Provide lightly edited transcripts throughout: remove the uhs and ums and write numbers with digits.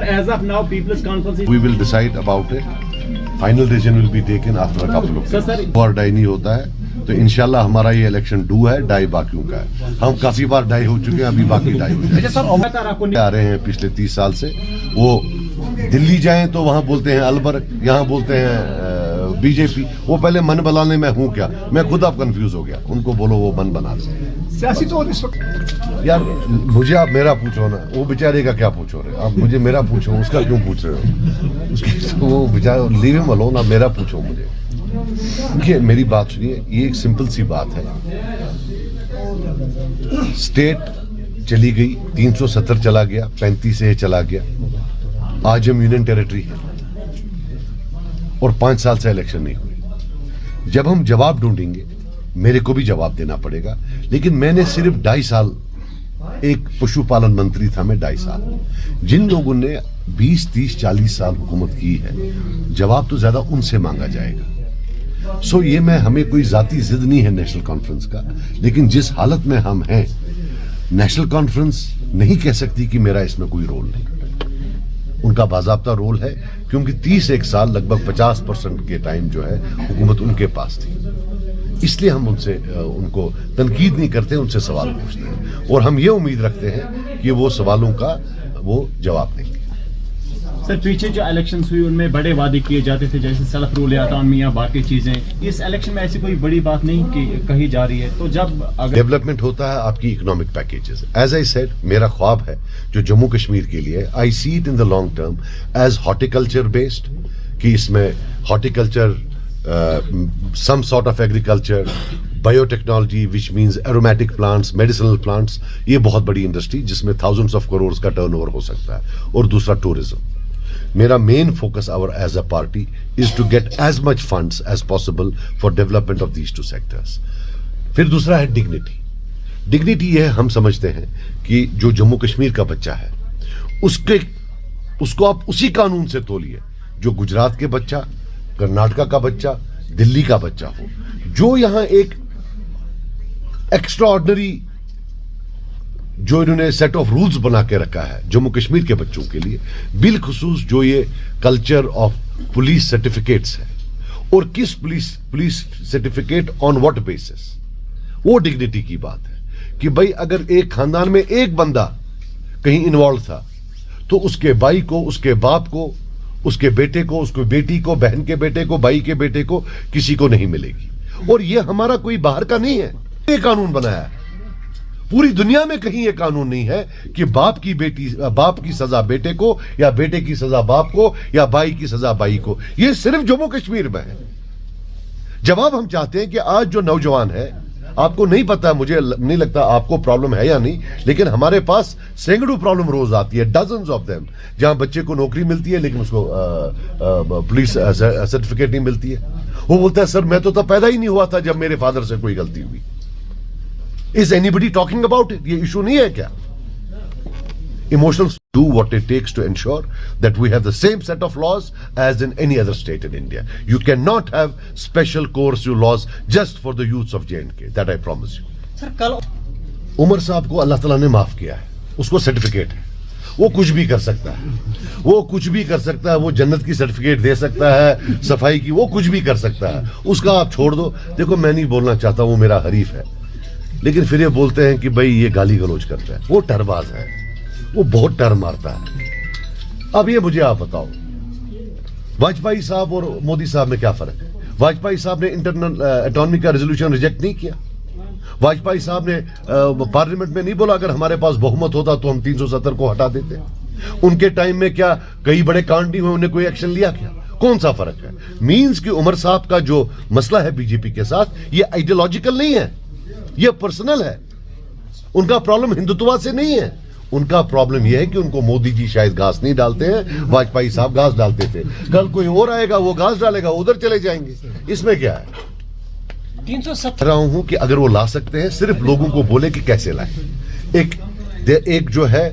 As of now, People's Conference is... We will decide about it. Final decision will be taken after a couple of days. Sir, और die नहीं होता है तो इंशाल्लाह हमारा ये इलेक्शन डू है, डाई बाकियों का है। हम काफी बार डाई हो चुके हैं, अभी बाकी डाई हो जाएंगे। आ रहे हैं पिछले 30 साल से। वो दिल्ली जाएं तो वहां बोलते हैं अलबर, यहाँ बोलते हैं बीजेपी। वो पहले मन बनाने में हूँ क्या, मैं खुद अब कंफ्यूज हो गया। उनको बोलो वो मन बना दे। सियासी तो इस वक्त यार मुझे आप मेरा पूछो ना, वो बेचारे का क्या पूछो रहे आप मुझे मेरा पूछो, उसका क्यों पूछ रहे हो? उसकी वो बेचारा लीव हिम अलोन, आप मेरा पूछो मुझे। देखिए मेरी बात सुनिए, ये एक सिंपल सी बात है। स्टेट चली गई, 370 चला गया, 35 से चला गया। आज हम यूनियन टेरिटरी है और 5 साल से इलेक्शन नहीं हुई। जब हम जवाब ढूंढेंगे, मेरे को भी जवाब देना पड़ेगा। लेकिन मैंने सिर्फ 2.5 साल, एक पशुपालन मंत्री था मैं 2.5 साल। जिन लोगों ने 20, 30, 40 साल हुकूमत की है, जवाब तो ज्यादा उनसे मांगा जाएगा। सो ये मैं हमें कोई जाती जिद नहीं है नेशनल कॉन्फ्रेंस का, लेकिन जिस हालत में हम हैं, नेशनल कॉन्फ्रेंस नहीं कह सकती कि मेरा इसमें कोई रोल नहीं। उनका बाज़ाब्ता रोल है, क्योंकि 31 साल लगभग 50% के टाइम जो है हुकूमत उनके पास थी। इसलिए हम उनसे उनको तनकीद नहीं करते, उनसे सवाल पूछते हैं और हम ये उम्मीद रखते हैं कि वो सवालों का वो जवाब देंगे। सर पीछे जो इलेक्शंस हुई उनमें बड़े वादे किए जाते थे, जैसे सेल्फ रूल ऑटोनॉमी या बाकी चीजें। इस इलेक्शन में ऐसी कोई बड़ी बात नहीं कही जा रही है। तो जब अगर डेवलपमेंट होता है आपकी economic packages, as I said, मेरा ख्वाब है जो जम्मू कश्मीर के लिए, I see it in the long term as horticulture based, कि इसमें horticulture, some sort of agriculture, biotechnology, which means aromatic plants, medicinal plants, ये बहुत बड़ी इंडस्ट्री जिसमें thousands of crores का टर्नओवर हो सकता है। और दूसरा टूरिज्म। मेरा main focus our as a party is to get as much funds as possible for development of these 2 sectors. फिर दूसरा है डिग्निटी। डिग्निटी ये हम समझते हैं कि जो जम्मू कश्मीर का बच्चा है उसको आप उसी कानून से तोलिए जो गुजरात के बच्चा, कर्नाटका का बच्चा, दिल्ली का बच्चा हो। जो यहां एक एक्स्ट्रा ऑर्डिनरी जो इन्होंने सेट ऑफ रूल्स बना के रखा है जम्मू कश्मीर के बच्चों के लिए, बिलखुसूस जो ये कल्चर ऑफ पुलिस सर्टिफिकेट्स है, और किस police certificate on what basis, वो डिग्निटी की बात है कि भाई अगर एक खानदान में एक बंदा कहीं इन्वॉल्व था तो उसके भाई को, उसके बाप को, उसके बेटे को, उसकी बेटी को, बहन के बेटे को, भाई के बेटे को, किसी को नहीं मिलेगी। और ये हमारा कोई बाहर का नहीं है, ये कानून बनाया है। पूरी दुनिया में कहीं ये कानून नहीं है कि बाप की सजा बेटे को, या बेटे की सजा बाप को, या भाई की सजा भाई को। ये सिर्फ जम्मू कश्मीर में है। जवाब हम चाहते हैं कि आज जो नौजवान है, आपको नहीं पता, मुझे नहीं लगता आपको प्रॉब्लम है या नहीं, लेकिन हमारे पास सैकड़ों प्रॉब्लम रोज आती है, डजन्स ऑफ देम, जहां बच्चे को नौकरी मिलती है लेकिन उसको पुलिस सर्टिफिकेट नहीं मिलती है। वो बोलता है सर मैं तो तब पैदा ही नहीं हुआ था जब मेरे फादर से कोई गलती हुई। Is anybody talking about it? ये इशू नहीं है क्या? Emotions do what it takes to ensure that we have the same set of laws as in any other state in India. You cannot have special coercive laws just for the youths of J&K. That I promise you. Sir कल उमर साहब को अल्लाह ताला ने माफ किया है, उसको certificate है, वो कुछ भी कर सकता है, वो कुछ भी कर सकता है, वो जन्नत की सर्टिफिकेट दे सकता है, सफाई की, वो कुछ भी कर सकता है, उसका आप छोड़ दो। देखो मैं नहीं बोलना चाहता, वो मेरा हरीफ है, लेकिन फिर ये बोलते हैं कि भाई ये गाली गलौज करता है, वो टरबाज है, वो बहुत टर मारता है। अब ये मुझे आप बताओ, वाजपेयी साहब और मोदी साहब में क्या फर्क है? वाजपेयी साहब ने इंटरनल ऑटोनॉमी का रेजोल्यूशन रिजेक्ट नहीं किया। वाजपेयी साहब ने पार्लियामेंट में नहीं बोला अगर हमारे पास बहुमत होता तो हम 370 को हटा देते। उनके टाइम में क्या कई बड़े कांड नहीं हुए, उन्हें कोई एक्शन लिया क्या? कौन सा फर्क है? मींस कि उमर साहब का जो मसला है बीजेपी के साथ, ये आइडियोलॉजिकल नहीं है, ये पर्सनल है। उनका प्रॉब्लम हिंदुत्व से नहीं है, उनका प्रॉब्लम यह है कि उनको मोदी जी शायद घास नहीं डालते हैं, वाजपेयी साहब घास डालते थे। कल कोई और आएगा, वो घास डालेगा, उधर चले जाएंगे। इसमें क्या है? 370 रहा हूं कि अगर वो ला सकते हैं, सिर्फ लोगों को बोले कि कैसे लाएं। एक जो है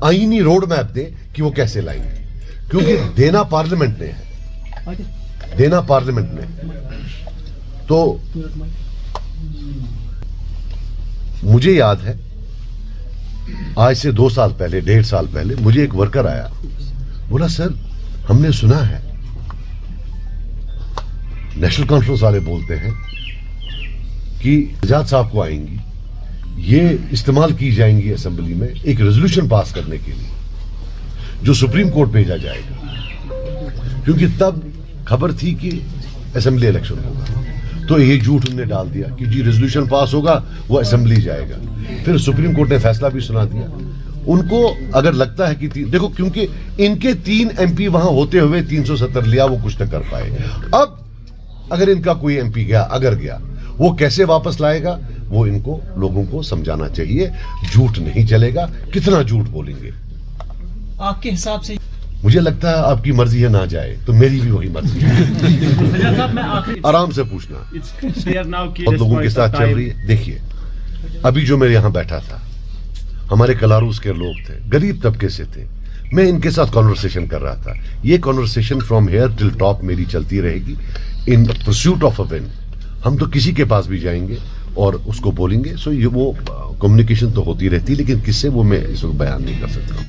आईनी रोड मैप दे कि वो कैसे लाएंगे, क्योंकि देना पार्लियामेंट ने है, देना पार्लियामेंट ने। तो मुझे याद है आज से 2 साल पहले, 1.5 साल पहले, मुझे एक वर्कर आया बोला सर हमने सुना है नेशनल कॉन्फ्रेंस वाले बोलते हैं कि आजाद साहब को आएंगी, ये इस्तेमाल की जाएंगी असेंबली में एक रेजोल्यूशन पास करने के लिए जो सुप्रीम कोर्ट भेजा जाएगा, क्योंकि तब खबर थी कि असेंबली इलेक्शन होगा। तो ये झूठ उन्होंने डाल दिया कि जी रेजोल्यूशन पास होगा वो असेंबली जाएगा। फिर सुप्रीम कोर्ट ने फैसला भी सुना दिया। उनको अगर लगता है कि देखो, क्योंकि इनके 3 MP वहां होते हुए 370 लिया, वो कुछ न कर पाए। अब अगर इनका कोई MP गया, अगर गया, वो कैसे वापस लाएगा, वो इनको लोगों को समझाना चाहिए। झूठ नहीं चलेगा, कितना झूठ बोलेंगे। आपके हिसाब से मुझे लगता है आपकी मर्जी है ना जाए, तो मेरी भी वही मर्जी है। सज्जाद साहब, मैं आखिरी आराम से पूछना। It's clear now कि बहुत लोगों के साथ चल रही है। देखिए, अभी जो मैं यहां बैठा था, हमारे कलारूस के लोग थे, गरीब तबके से थे, मैं इनके साथ कॉन्वर्सेशन कर रहा था। ये conversation from here till top मेरी चलती रहेगी इन परस्यूट ऑफ अ विन। हम तो किसी के पास भी जाएंगे और उसको बोलेंगे। सो ये वो कम्युनिकेशन तो होती रहती है, लेकिन किससे वो मैं इस वक्त बयान नहीं कर सकता।